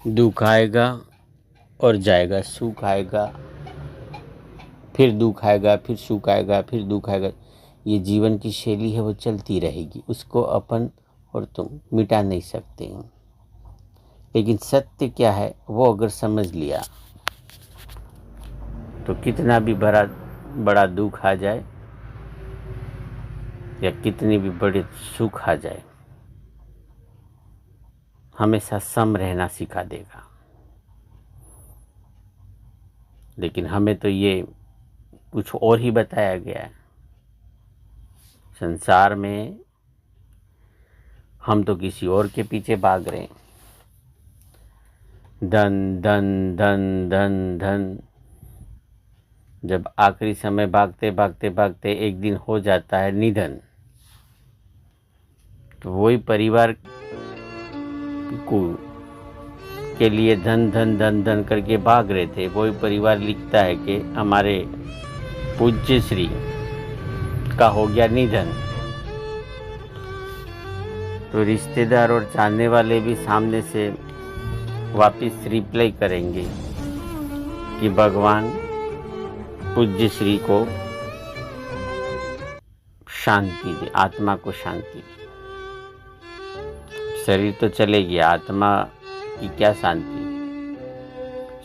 दुख आएगा और जाएगा, सुख आएगा, फिर दुख आएगा, फिर सुख आएगा, फिर दुख आएगा। ये जीवन की शैली है, वो चलती रहेगी, उसको अपन और तुम मिटा नहीं सकते। लेकिन सत्य क्या है वो अगर समझ लिया तो कितना भी बड़ा दुख आ जाए या कितनी भी बड़े सुख आ जाए, हमेशा सम रहना सिखा देगा। लेकिन हमें तो ये कुछ और ही बताया गया है। संसार में हम तो किसी और के पीछे भाग रहे हैं। धन धन धन धन धन। जब आखिरी समय भागते भागते भागते एक दिन हो जाता है निधन, तो वही परिवार को के लिए धन धन धन धन करके भाग रहे थे, वही परिवार लिखता है कि हमारे पूज्य श्री का हो गया निधन। तो रिश्तेदार और जानने वाले भी सामने से वापस रिप्लाई करेंगे कि भगवान पूज्य श्री को शांति दे, आत्मा को शांति दे। शरीर तो चले गया, आत्मा की क्या शांति।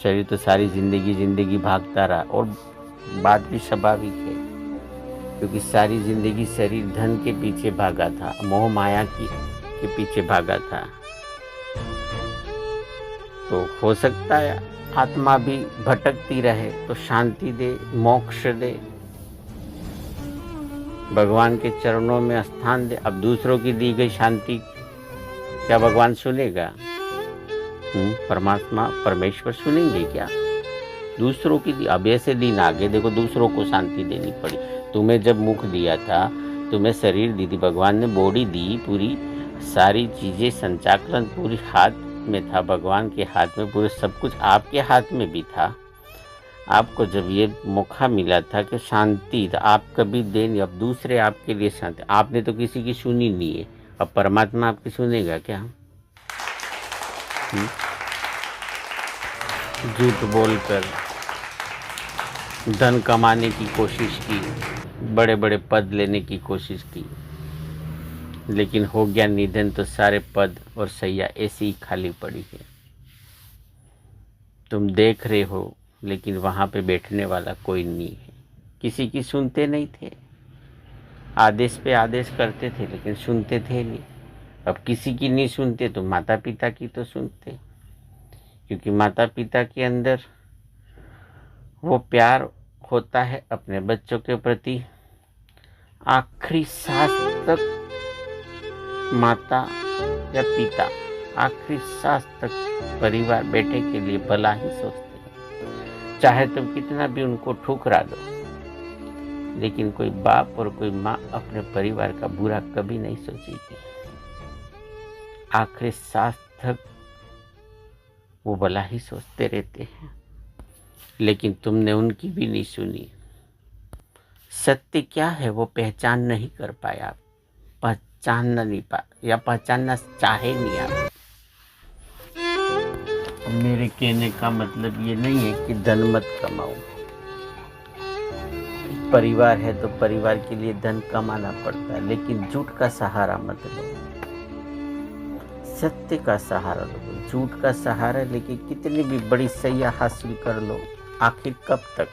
शरीर तो सारी जिंदगी भागता रहा, और बात भी स्वाभाविक है क्योंकि सारी जिंदगी शरीर धन के पीछे भागा था, मोह माया के पीछे भागा था। तो हो सकता है आत्मा भी भटकती रहे तो शांति दे, मोक्ष दे, भगवान के चरणों में स्थान दे। अब दूसरों की दी गई शांति क्या भगवान सुनेगा? परमात्मा परमेश्वर सुनेंगे क्या? दूसरों की दी, अब ऐसे दिन आगे देखो दूसरों को शांति देनी पड़ी। तुम्हें जब मुख दिया था, तुम्हें शरीर दी थी, भगवान ने बॉडी दी, पूरी सारी चीजें संचालन पूरी हाथ में था, भगवान के हाथ में, पूरे सब कुछ आपके हाथ में भी था। आपको जब ये मौका मिला था कि शांति, तो आप कभी दे नहीं, अब दूसरे आपके लिए शांति। आपने तो किसी की सुनी नहीं है, अब परमात्मा आपकी सुनेगा क्या? झूठ बोलकर धन कमाने की कोशिश की, बड़े बड़े पद लेने की कोशिश की, लेकिन हो गया निधन तो सारे पद और सैया ऐसी ही खाली पड़ी है। तुम देख रहे हो लेकिन वहाँ पे बैठने वाला कोई नहीं है। किसी की सुनते नहीं थे, आदेश पे आदेश करते थे लेकिन सुनते थे नहीं। अब किसी की नहीं सुनते तो माता पिता की तो सुनते, क्योंकि माता पिता के अंदर वो प्यार होता है अपने बच्चों के प्रति। आखिरी सांस तक माता या पिता, आखिरी सांस तक परिवार बेटे के लिए भला ही सोचते हैं। चाहे तुम कितना भी उनको ठुकरा दो, लेकिन कोई बाप और कोई माँ अपने परिवार का बुरा कभी नहीं सोचेगी। आखिरी सांस तक वो भला ही सोचते रहते हैं, लेकिन तुमने उनकी भी नहीं सुनी। सत्य क्या है वो पहचान नहीं कर पाया, पहचानना नहीं पाया या पहचानना चाहे नहीं आप। मेरे कहने का मतलब ये नहीं है कि धन मत कमाओ। परिवार है तो परिवार के लिए धन कमाना पड़ता है, लेकिन झूठ का सहारा मत लो, सत्य का सहारा लो। झूठ का सहारा लेके कितनी भी बड़ी सैया हासिल कर लो, आखिर कब तक?